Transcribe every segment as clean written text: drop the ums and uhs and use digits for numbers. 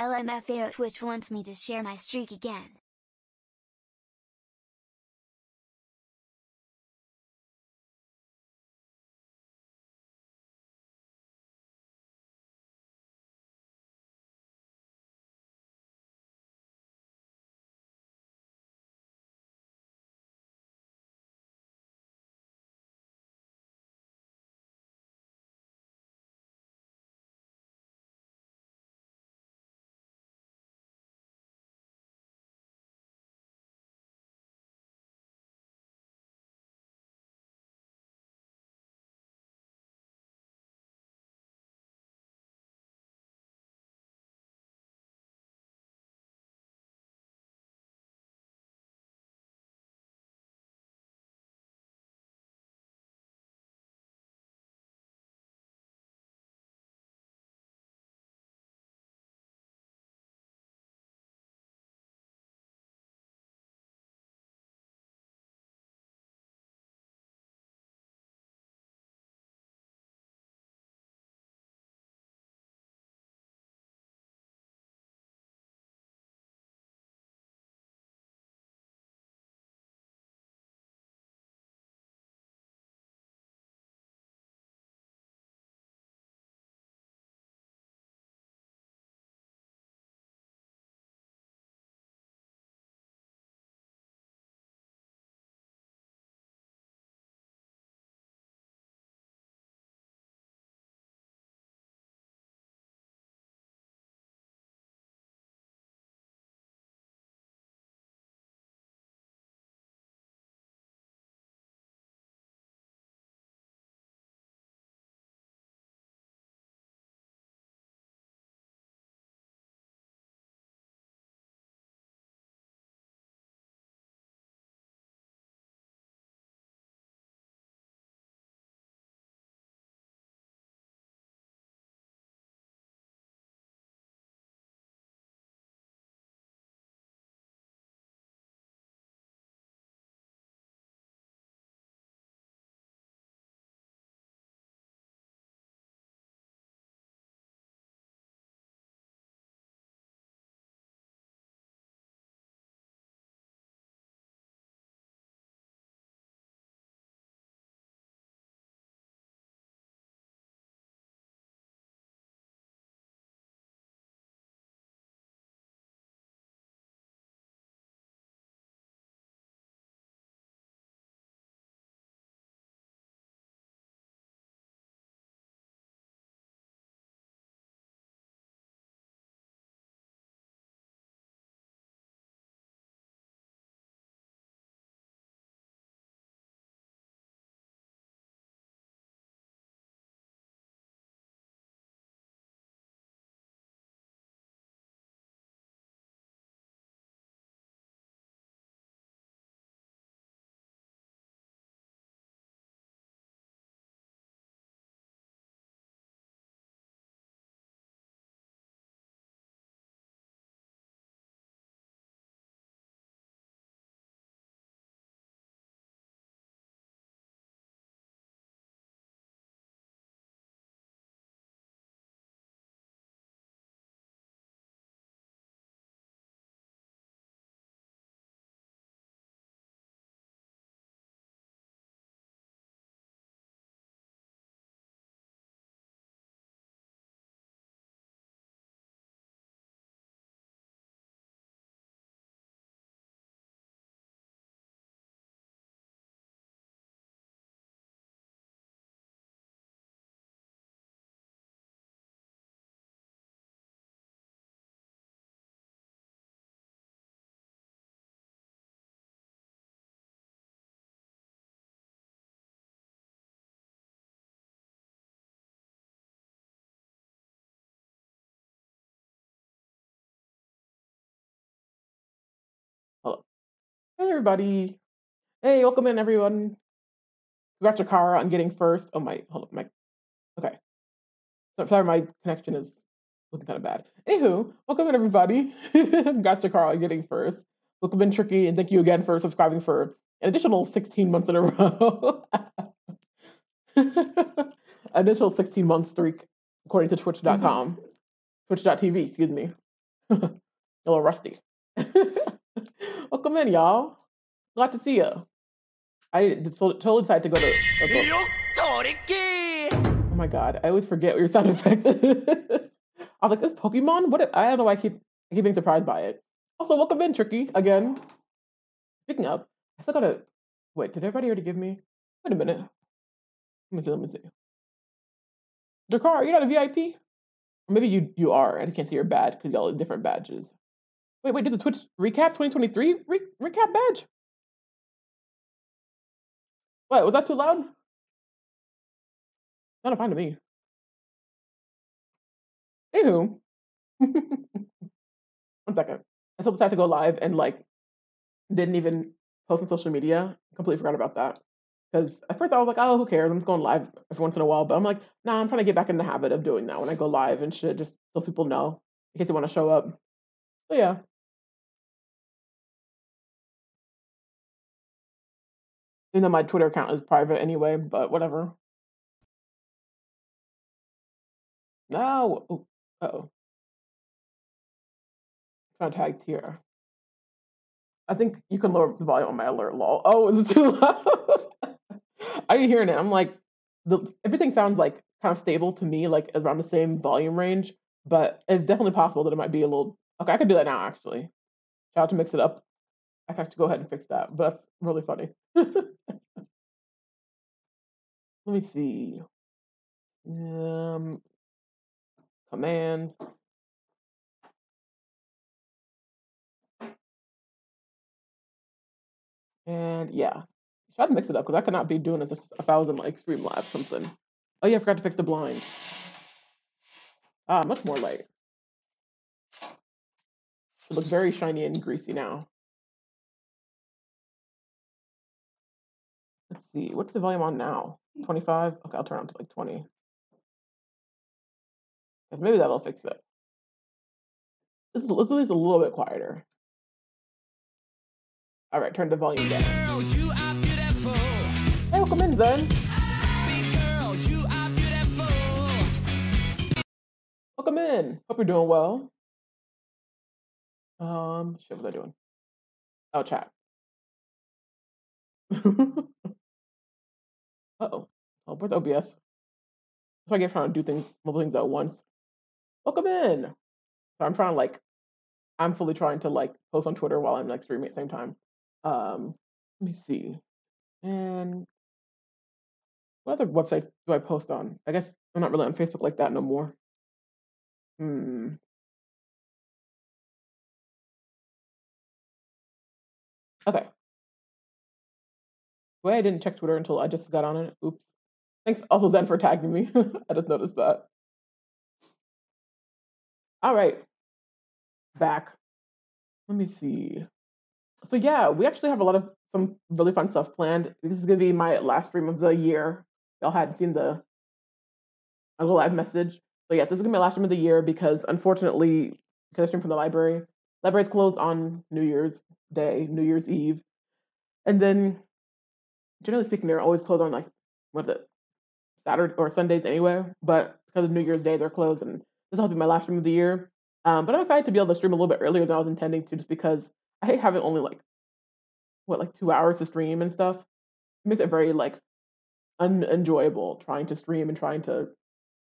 LMFAO Twitch wants me to share my streak again. Hey everybody. Hey, welcome in everyone. Congrats to Kara on getting first. Oh my, hold up, okay. So sorry, my connection is looking kind of bad. Anywho, welcome in everybody. Congrats to Kara on getting first. Welcome in Tricky, and thank you again for subscribing for an additional 16 months in a row. Additional 16-month streak, according to twitch.com. Twitch.tv, excuse me. A little rusty. Welcome in, y'all. Glad to see you. I totally decided to go to. Oh my god, I always forget what your sound effect is. I was like, this Pokemon? What? I don't know why I keep being surprised by it. Also, welcome in, Tricky, again. Speaking of, I still gotta. Wait, did everybody already give me? Wait a minute. Let me see. Dakar, are you not a VIP? Or maybe you are. I can't see your badge because y'all have different badges. Wait, there's a Twitch recap 2023 recap badge? What, was that too loud? Not fine to me. Anywho. 1 second. I still decided to go live and didn't even post on social media. Completely forgot about that. Because at first I was like, oh, who cares? I'm just going live every once in a while. But I'm like, nah, I'm trying to get back in the habit of doing that when I go live and shit, just so people know in case they want to show up. So yeah. Even though my Twitter account is private anyway, but whatever. No. Uh-oh. I'm trying to tag Tier. I think you can lower the volume on my alert, lol. Oh, is it too loud? Are you hearing it? I'm like, everything sounds like kind of stable to me, like around the same volume range, but it's definitely possible that it might be a little. Okay, I could do that now, actually. Shout out to mix it up. I have to go ahead and fix that, but that's really funny. Let me see. Commands. And yeah, try to mix it up because I could not be doing this if I was in like Stream Live something. Oh yeah, I forgot to fix the blind. Much more light. It looks very shiny and greasy now. Let's see, what's the volume on now? 25? Okay, I'll turn it on to like 20. Because maybe that'll fix it. Let's at least a little bit quieter. All right, turn the volume down. Girls, you are beautiful. Hey, welcome in, Zen. Girls, you are beautiful. Welcome in. Hope you're doing well. Shit, what was I doing? Oh, chat. Uh-oh. Oh, where's OBS? That's why I get trying to do multiple things at once. Welcome in. So I'm trying to I'm fully trying to post on Twitter while I'm streaming at the same time. Let me see. And what other websites do I post on? I guess I'm not really on Facebook like that no more. Okay. Wait, I didn't check Twitter until I just got on it. Oops. Thanks also Zen for tagging me. I just noticed that. All right. Back. Let me see. So yeah, we actually have some really fun stuff planned. This is gonna be my last stream of the year. Y'all hadn't seen the live message. So yes, this is gonna be my last stream of the year because unfortunately, because I stream from the library's closed on New Year's Day, New Year's Eve. And then generally speaking, they're always closed on Saturday or Sundays anyway. But because of New Year's Day, they're closed, and this will be my last stream of the year. But I'm excited to be able to stream a little bit earlier than I was intending to, just because I hate having only 2 hours to stream and stuff. It makes it very unenjoyable trying to stream and trying to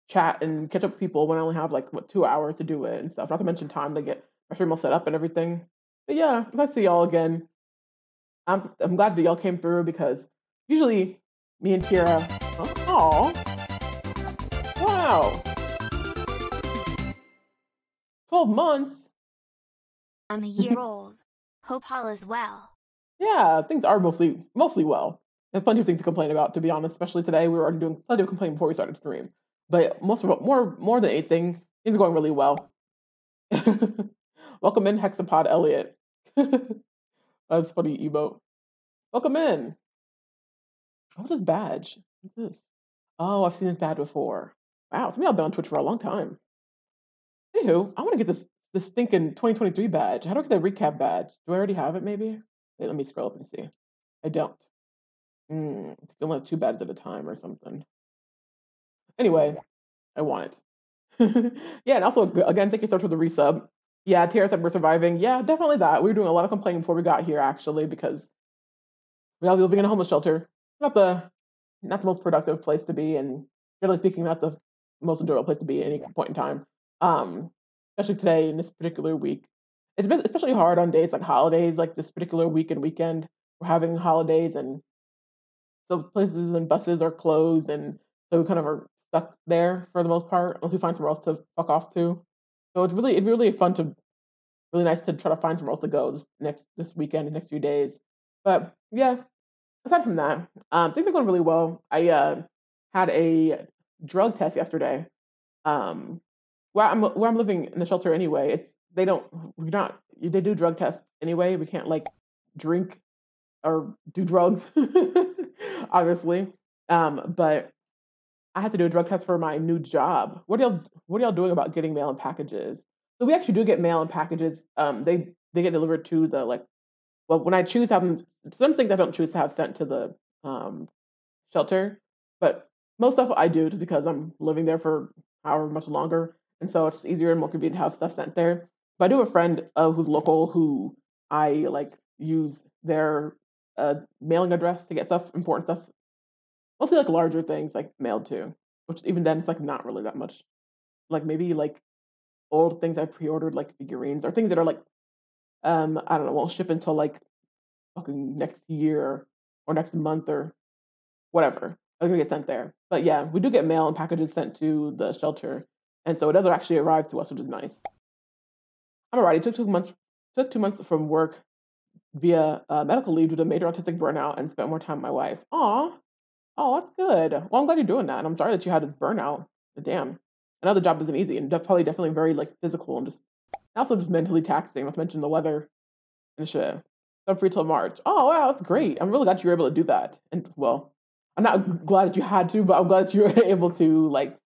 chat and catch up with people when I only have 2 hours to do it and stuff. Not to mention time to get my stream all set up and everything. But yeah, if I see y'all again, I'm glad that y'all came through because usually me and Kira. Oh, wow. 12 months? I'm a year old. Hope all is well. Yeah, things are mostly well. There's plenty of things to complain about, to be honest, especially today. We were already doing plenty of complaining before we started stream. But more than anything, things are going really well. Welcome in, Hexapod Elliot. That's funny emote. Welcome in. What's this badge? What's this? Oh, I've seen this badge before. Wow, it's me. I've been on Twitch for a long time. Anywho, I want to get this stinking 2023 badge. How do I get the recap badge? Do I already have it? Maybe. Wait, let me scroll up and see. I don't. I think I only have 2 badges at a time or something. Anyway, I want it. Yeah, and also again, thank you so much for the resub. Yeah, Tara said we're surviving. Yeah, definitely that. We were doing a lot of complaining before we got here, actually, because we all living in a homeless shelter. Not the most productive place to be, and generally speaking, not the most enjoyable place to be at any point in time. Especially today in this particular week. It's been especially hard on days like holidays, like this particular week and weekend. We're having holidays, and so places and buses are closed, and so we kind of are stuck there for the most part unless we find somewhere else to fuck off to. So it'd be really fun to really nice to try to find somewhere else to go this weekend and next few days. But yeah, aside from that, things are going really well. I had a drug test yesterday. Where I'm living in the shelter anyway, they do drug tests anyway. We can't like drink or do drugs, obviously. But I had to do a drug test for my new job. What are y'all doing about getting mail and packages? So we actually do get mail and packages. They get delivered to the well, when I choose to have them, some things I don't choose to have sent to the shelter, but most stuff I do just because I'm living there for however much longer, and so it's easier and more convenient to have stuff sent there. But I do have a friend who's local who I like use their mailing address to get important stuff, mostly like larger things like mailed to, which even then it's like not really that much, like maybe like old things I pre-ordered like figurines or things that are like I don't know, won't ship until like fucking next year or next month or whatever. Are gonna get sent there. But yeah, we do get mail and packages sent to the shelter, and so it does actually arrive to us, which is nice. I'm alright. It took 2 months. Took 2 months from work via medical leave due to major autistic burnout, and spent more time with my wife. Aw, oh, that's good. Well, I'm glad you're doing that, and I'm sorry that you had this burnout. Damn, another job isn't easy, and probably definitely very like physical and also just mentally taxing. Not to mention the weather and shit. I'm free till March. Oh wow, that's great. I'm really glad you were able to do that. And well, I'm not glad that you had to, but I'm glad that you were able to like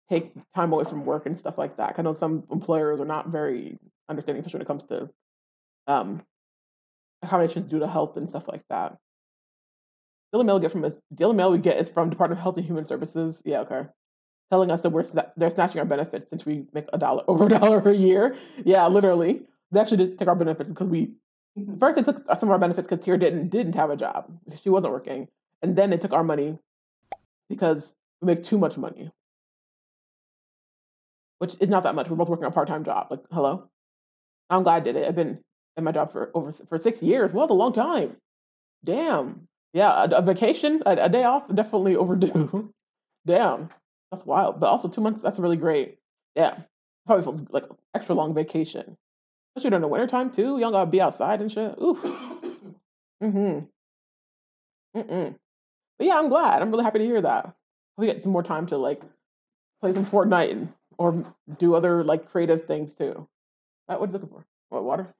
take time away from work and stuff like that. I know some employers are not very understanding, especially when it comes to accommodations due to health and stuff like that. Daily mail we get is from Department of Health and Human Services. Yeah, okay. Telling us that they're snatching our benefits since we make over $1 a year. Yeah, literally. They actually just took our benefits because first they took some of our benefits because Tia didn't have a job. She wasn't working. And then they took our money because we make too much money. Which is not that much. We're both working a part-time job. Like, hello? I'm glad I did it. I've been in my job for 6 years. Well, that's a long time. Damn. Yeah, a vacation, a day off, definitely overdue. Damn. That's wild. But also 2 months, that's really great. Yeah. Probably feels like extra long vacation. Especially during the wintertime too. You don't gotta be outside and shit. Oof. Mm-hmm. Mm-mm. But yeah, I'm glad. I'm really happy to hear that. We get some more time to like play some Fortnite or do other like creative things too. What are you looking for? What, water?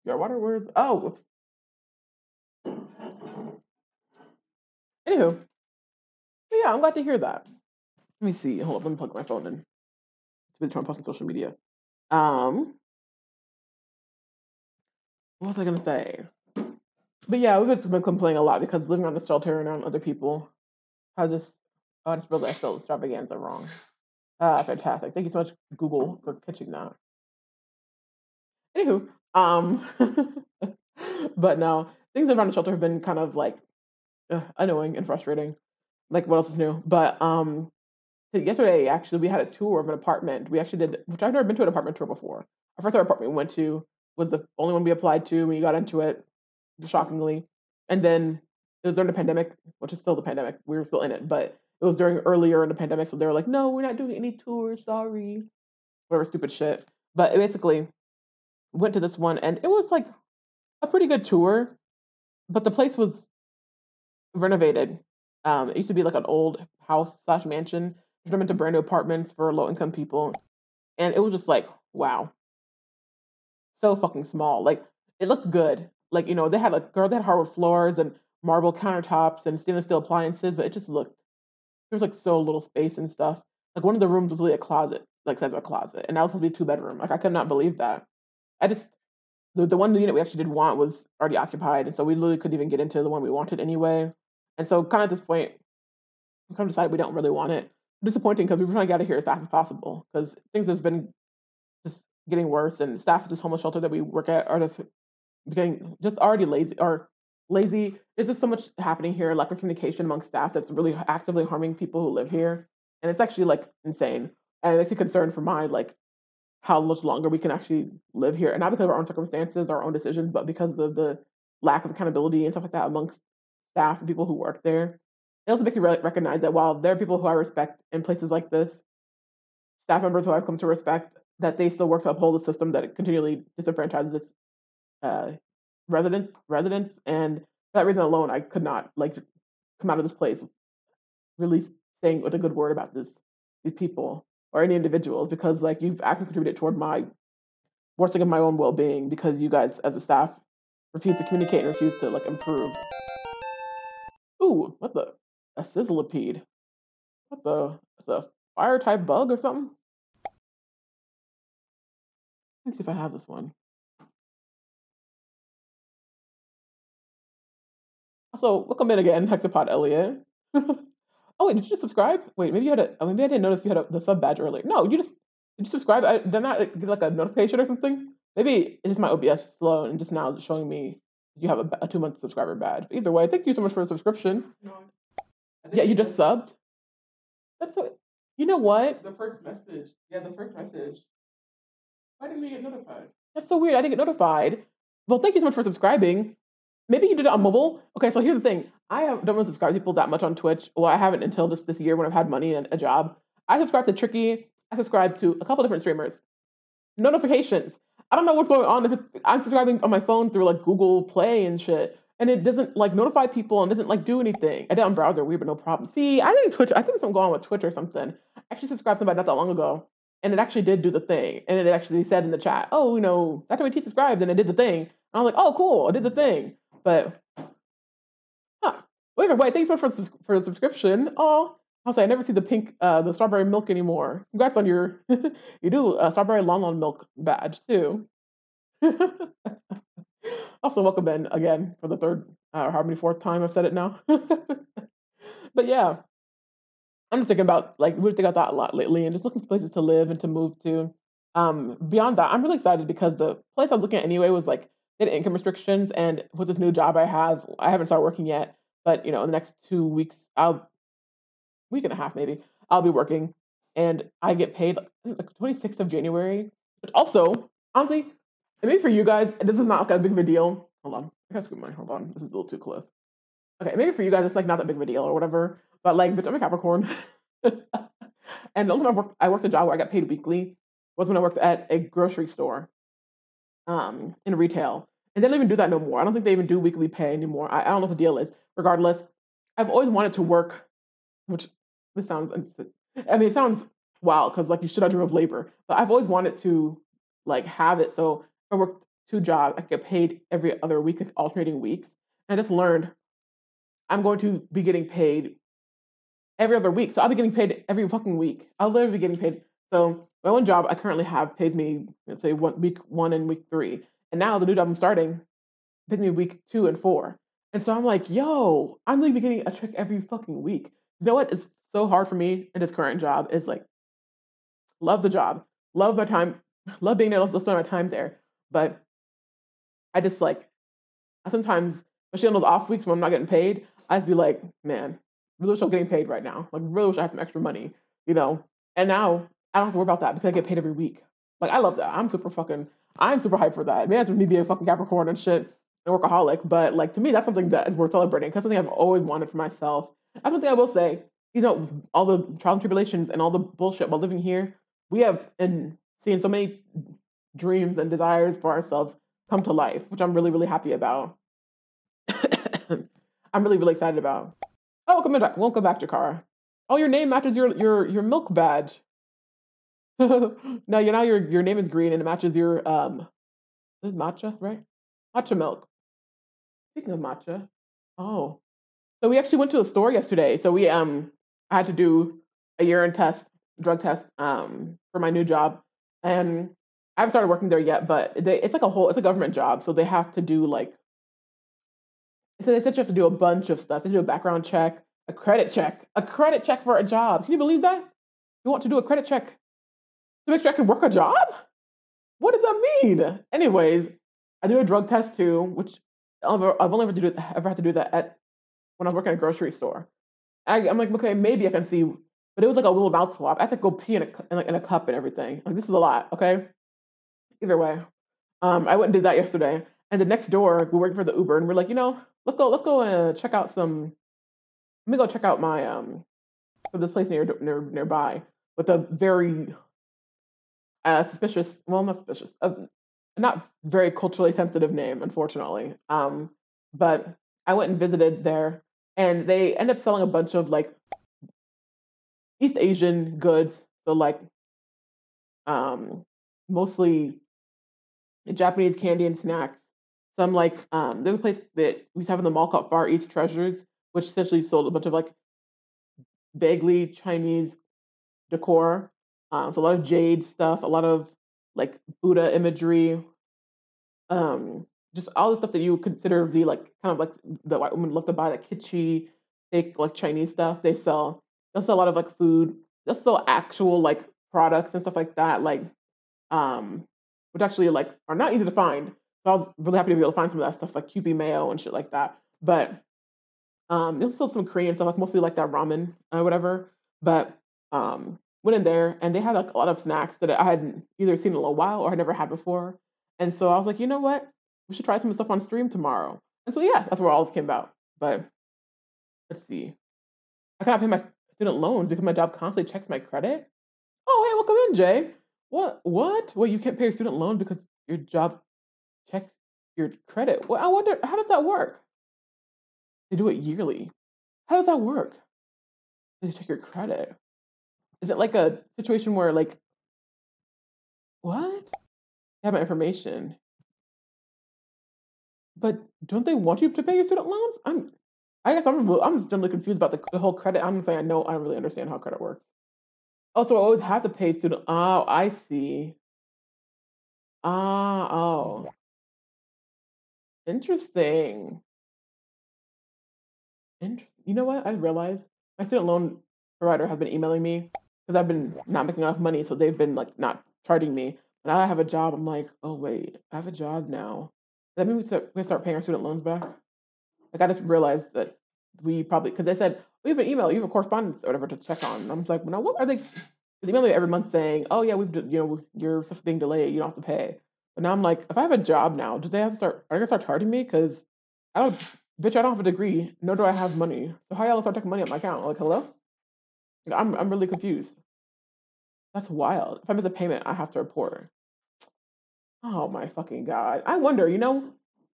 Your water? Where's whoops. Anywho. But yeah, I'm glad to hear that. Let me see. Hold up, let me plug my phone in. It's been trying to post on social media. What was I gonna say? But yeah, we've been complaining a lot because living on the shelter and around other people, I just realized I spelled extravaganza wrong. Fantastic. Thank you so much, Google, for catching that. Anywho, but no, things around the shelter have been kind of like annoying and frustrating. Like, what else is new? But yesterday, actually, we had a tour of an apartment. We actually did, which I've never been to an apartment tour before. Our first apartment we went to was the only one we applied to. We got into it, shockingly. And then it was during the pandemic, which is still the pandemic. We were still in it, but it was earlier in the pandemic. So they were like, no, we're not doing any tours. Sorry. Whatever stupid shit. But it basically went to this one, and it was like a pretty good tour. But the place was renovated. It used to be like an old house / mansion. Turned into brand new apartments for low income people. And it was just like, wow. So fucking small. Like, it looks good. like, you know, they had hardwood floors and marble countertops and stainless steel appliances, but it just looked there's like so little space and stuff. Like one of the rooms was really a closet, like says a closet, and that was supposed to be 2 bedroom. Like I could not believe that. I just the one unit we actually did want was already occupied, and so we literally couldn't even get into the one we wanted anyway. And so kind of at this point, we kind of decided we don't really want it. Disappointing because we were trying to get out of here as fast as possible because things have been just getting worse, and staff at this homeless shelter that we work at are just getting just already lazy or lazy. There's just so much happening here, lack of communication among staff that's really actively harming people who live here, and it's actually like insane. And it makes me concerned for my like how much longer we can actually live here, and not because of our own circumstances, our own decisions, but because of the lack of accountability and stuff like that amongst staff and people who work there. It also makes me recognize that while there are people who I respect in places like this, staff members who I've come to respect, that they still work to uphold a system that continually disenfranchises its uh, residents, and for that reason alone, I could not like come out of this place really saying with a good word about these people or any individuals because like you've actually contributed toward my worsening of my own well being because you guys as a staff refuse to communicate and refuse to like improve. Ooh, what the a sizzlipede? What the it's a fire type bug or something? Let me see if I have this one. Also, welcome in again, Hexapod Elliot. Oh wait, did you just subscribe? Wait, maybe you had a. Oh, maybe I didn't notice you had the sub badge earlier. No, you just did you subscribe? Did I not get like a notification or something? Maybe it's just my OBS slow and just now showing me you have a 2 month subscriber badge. But either way, thank you so much for the subscription. No, yeah, you just subbed. That's so. You know what? The first message. Yeah, the first message. Why didn't we get notified? That's so weird. I didn't get notified. Well, thank you so much for subscribing. Maybe you did it on mobile. Okay, so here's the thing. Don't really subscribe to people that much on Twitch. Well, I haven't until this year when I've had money and a job. I subscribe to Tricky. I subscribe to a couple different streamers. Notifications. I don't know what's going on. I'm subscribing on my phone through like Google Play and shit, and it doesn't like notify people and doesn't like do anything. I did it on browser, weird, but no problem. See, I think Twitch. I think something going on with Twitch or something. I actually subscribed to somebody not that long ago, and it actually did do the thing. And it actually said in the chat, "Oh, you know, that's why T subscribed," and it did the thing. And I was like, "Oh, cool, I did the thing." But wait, thanks so much for the subscription. Oh, I'll say I never see the pink, the strawberry milk anymore. Congrats on your, you do a strawberry long milk badge too. Also, welcome in again for the third, how many fourth time I've said it now. But yeah, I'm just thinking about like we thinking about that a lot lately, and just looking for places to live and to move to. Beyond that, I'm really excited because the place I was looking at anyway was like they had income restrictions, and with this new job I haven't started working yet, but you know, in the next 2 weeks, week and a half maybe, I'll be working, and I get paid like 26th of January. But also, honestly, maybe for you guys, this is not like a big of a deal. Hold on, I gotta scoot mine. Hold on, this is a little too close. Okay, maybe for you guys, it's like not that big of a deal or whatever. But like, but I'm a Capricorn, and the only time I worked a job where I got paid weekly was when I worked at a grocery store, in retail. And they don't even do that no more. I don't think they even do weekly pay anymore. I don't know what the deal is. Regardless, I've always wanted to work, which this sounds, I mean, it sounds wild because like you should have dream of labor, but I've always wanted to like have it. So if I worked 2 jobs, I could get paid every other week, like, alternating weeks. And I just learned I'm going to be getting paid every other week. So I'll be getting paid every fucking week. I'll literally be getting paid. So my one job I currently have pays me, let's say, week 1 and week 3. And now the new job I'm starting pays me week 2 and 4. And so I'm like, yo, I'm going to be getting a check every fucking week. You know what is so hard for me in this current job is like, love the job, love my time, love being there, love spending my time there. But I just like, I sometimes, especially on those off weeks when I'm not getting paid, I just be like, man, really wish I'm getting paid right now. Like, really wish I had some extra money, you know? And now I don't have to worry about that because I get paid every week. Like, I love that. I'm super hyped for that. Maybe that's me being a fucking Capricorn and shit and workaholic. But like, to me, that's something that is worth celebrating because something I've always wanted for myself. That's one thing I will say. You know, all the trials and tribulations and all the bullshit while living here, we have and seeing so many dreams and desires for ourselves come to life, which I'm really, really happy about. I'm really, really excited about. Oh, welcome back, Jakara. Oh, your name matches your milk badge. Now your name is green and it matches your this is matcha, right? Matcha milk. Speaking of matcha, oh, so we actually went to a store yesterday. So I had to do a urine test, drug test, for my new job, and I haven't started working there yet. But it's a government job, so they have to do like, so they said you have to do a bunch of stuff. They do a background check, a credit check for a job. Can you believe that? You want to do a credit check to make sure I can work a job? What does that mean? Anyways, I do a drug test too, which I've only ever had to do that at when I was working at a grocery store. I'm like, okay, maybe I can see, but it was like a little mouth swab. I had to go pee in a cup and everything. Like, this is a lot. Okay. Either way, I went and did that yesterday. And the next door, we're working for the Uber, and we're like, let's go and check out some. Let me go check out my from this place nearby with a very suspicious, well, not suspicious, not very culturally sensitive name, unfortunately. But I went and visited there, and they end up selling a bunch of like East Asian goods. So like mostly Japanese candy and snacks. Some like there's a place that we used to have in the mall called Far East Treasures, which essentially sold a bunch of like vaguely Chinese decor. So a lot of jade stuff, a lot of like Buddha imagery, just all the stuff that you would consider to be like kind of like the white women love to buy, like kitschy, fake like Chinese stuff. They'll sell a lot of like food. They'll sell actual like products and stuff like that, like which actually like are not easy to find. So I was really happy to be able to find some of that stuff like Kewpie mayo and shit like that. But they'll sell some Korean stuff, like mostly like that ramen or whatever. But went in there and they had like a lot of snacks that I hadn't either seen in a little while or had never had before. And so I was like, you know what? We should try some of the stuff on stream tomorrow. And so yeah, that's where all this came about. But let's see. I cannot pay my student loans because my job constantly checks my credit. Oh, hey, welcome in, Jay. What? What? Well, you can't pay your student loan because your job checks your credit. Well, I wonder, how does that work? They do it yearly. How does that work? They check your credit. Is it like a situation where like, what? They have my information. But don't they want you to pay your student loans? I guess I'm just generally confused about the whole credit. I'm saying I don't really understand how credit works. Oh, so I always have to pay student. Oh, I see. Ah, oh, interesting. Interesting. You know what? I realized my student loan provider has been emailing me because I've been not making enough money, so they've been like not charging me. Now I have a job. I'm like, oh wait, I have a job now. That means we start paying our student loans back. Like I just realized that we probably because they said we have an email, you have a correspondence or whatever to check on. And I'm just like, well, now what are they? They email me every month saying, oh yeah, your stuff being delayed, you don't have to pay. But now I'm like, if I have a job now, do they have to start? Are they gonna start charging me? Because I don't, bitch, I don't have a degree, nor do I have money. So how y'all start taking money out my account? Like, hello? I'm really confused. That's wild. If I miss a payment, I have to report. Oh my fucking god. I wonder,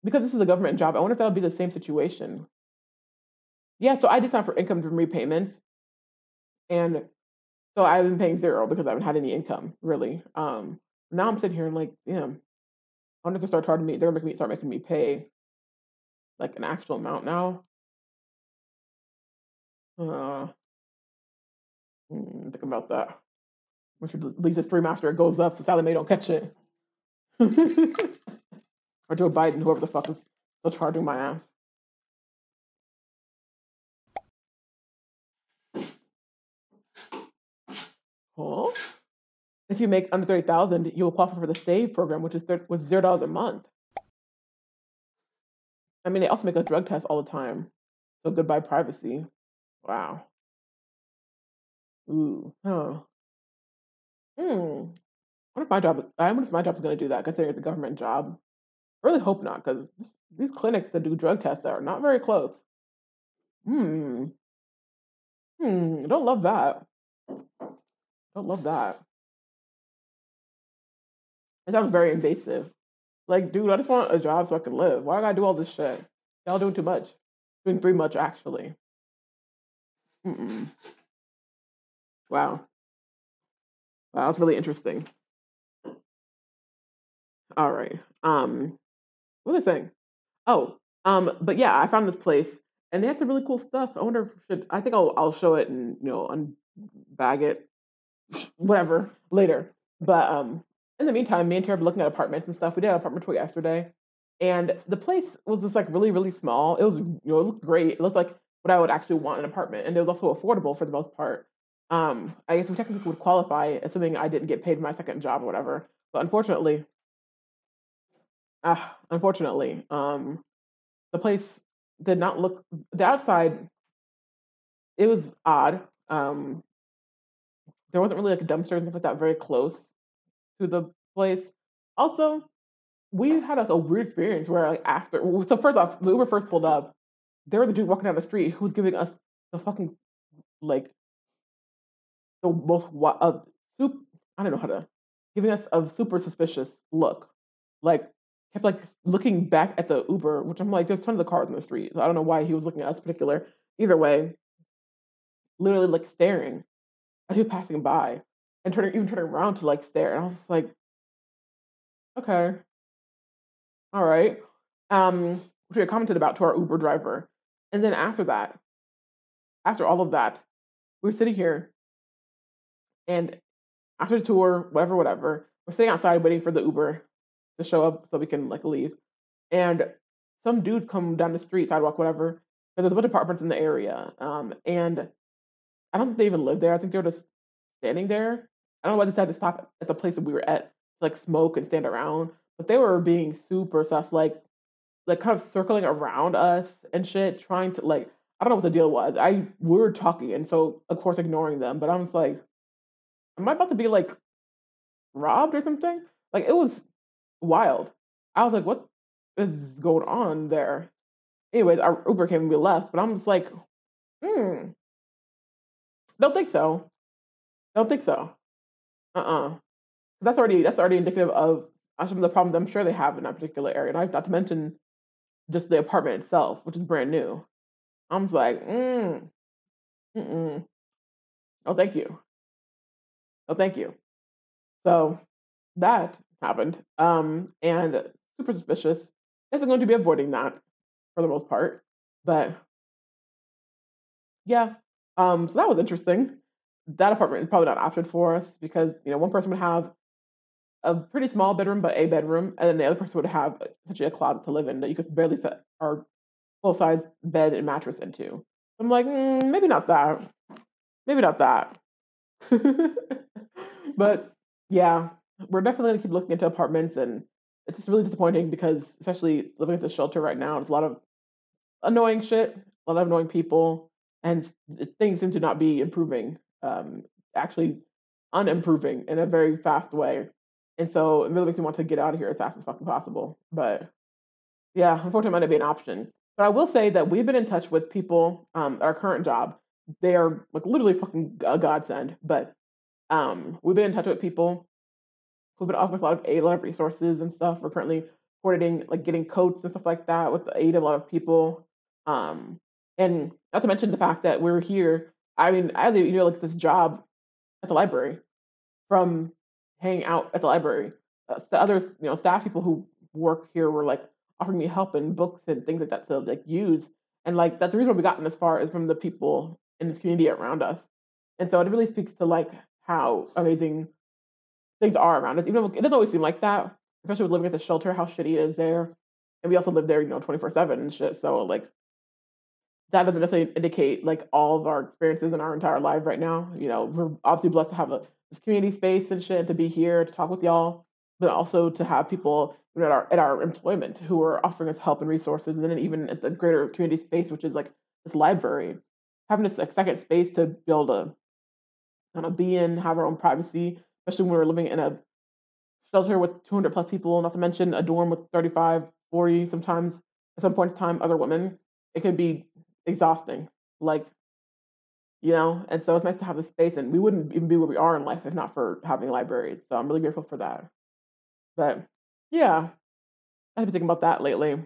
because this is a government job, I wonder if that'll be the same situation. Yeah, so I did sign for income from repayments, and so I've been paying zero because I haven't had any income, really. Now I'm sitting here and like, damn, I wonder if they start charging me, they're gonna start making me pay like an actual amount now. Uh, think about that. We should leave the stream after it goes up so Sally Mae don't catch it. Or Joe Biden, whoever the fuck is still charging my ass. Huh? If you make under 30,000, you will qualify for the SAVE program, which is was $0 a month. I mean, they also make a drug test all the time. So goodbye privacy. Wow. Ooh. Huh. I wonder if my job is going to do that, considering it's a government job. I really hope not, because these clinics that do drug tests are not very close. Hmm. Don't love that. Don't love that. It sounds very invasive. Like, dude, I just want a job so I can live. Why do I gotta do all this shit? Y'all doing too much. Doing too much, actually. Mm-mm. Wow. Wow, that's really interesting. All right. What was I saying? Oh, But yeah, I found this place and they had some really cool stuff. I wonder if I think I'll show it and unbag it, whatever, later. But in the meantime, me and Tara were looking at apartments and stuff. We did an apartment tour yesterday, and the place was just like really, really small. It was, it looked great. It looked like what I would actually want in an apartment, and it was also affordable for the most part. I guess we technically would qualify, assuming I didn't get paid my second job or whatever. But unfortunately, the place did not look. The outside, it was odd. There wasn't really like a dumpster and stuff like that very close to the place. Also, we had like a weird experience where like after so first off, the Uber first pulled up, there was a dude walking down the street who was giving us the fucking like the most soup I don't know how to giving us a super suspicious look. Like kept like looking back at the Uber, which I'm like, there's tons of cars in the street. So I don't know why he was looking at us particular. Either way, literally like staring as he was passing by and turning around to like stare. And I was just like, okay, all right. Which we had commented about to our Uber driver. And then after that, after all of that, we were sitting here and after the tour, whatever, we're sitting outside waiting for the Uber to show up so we can like leave. And some dudes come down the street, sidewalk, whatever. Because there's a bunch of apartments in the area. And I don't think they even lived there. I think they were just standing there. I don't know why they decided to stop at the place that we were at to like smoke and stand around. But they were being super sus, like kind of circling around us and shit, trying to like I don't know what the deal was. We were talking and so of course ignoring them, but I was like, am I about to be like robbed or something? Like it was wild. I was like, what is going on there? Anyways, our Uber came and we left, but I'm just like, hmm, don't think so. Don't think so. Uh-uh. That's already indicative of some of the problems I'm sure they have in that particular area. And I've not to mention just the apartment itself, which is brand new. I'm just like, mm-mm. Oh, thank you. Oh, thank you. So that happened. And super suspicious. Guess I'm going to be avoiding that for the most part. But yeah. So that was interesting. That apartment is probably not an option for us because, one person would have a pretty small bedroom, but a bedroom, and then the other person would have essentially a closet to live in that you could barely fit our full size bed and mattress into. I'm like, maybe not that. Maybe not that. But yeah, we're definitely gonna keep looking into apartments, and it's just really disappointing because, especially living at the shelter right now, there's a lot of annoying shit, a lot of annoying people, and things seem to not be improving. Actually, unimproving in a very fast way, and so it really makes me want to get out of here as fast as fucking possible. But yeah, unfortunately, it might not be an option. But I will say that we've been in touch with people at our current job. They are like literally fucking a godsend. But we've been in touch with people who've been offering us a lot of resources and stuff. We're currently coordinating like getting coats and stuff like that with the aid of a lot of people. Um, and not to mention the fact that we're here. I mean, I have like this job at the library from hanging out at the library. The other staff people who work here were like offering me help and books and things like that to like use. And like that's the reason why we gotten this far is from the people in this community around us. And so it really speaks to like how amazing things are around us. Even though it doesn't always seem like that, especially with living at the shelter, how shitty it is there. And we also live there, 24/7 and shit. So like that doesn't necessarily indicate like all of our experiences in our entire life right now. We're obviously blessed to have this community space and shit to be here to talk with y'all, but also to have people at our employment who are offering us help and resources, and then even at the greater community space, which is like this library, having this like, second space to be able to kind of be in, have our own privacy, especially when we're living in a shelter with 200 plus people, not to mention a dorm with 35, 40, sometimes at some points in time, other women. It can be exhausting. Like, and so it's nice to have this space, and we wouldn't even be where we are in life if not for having libraries. So I'm really grateful for that. But yeah, I've been thinking about that lately.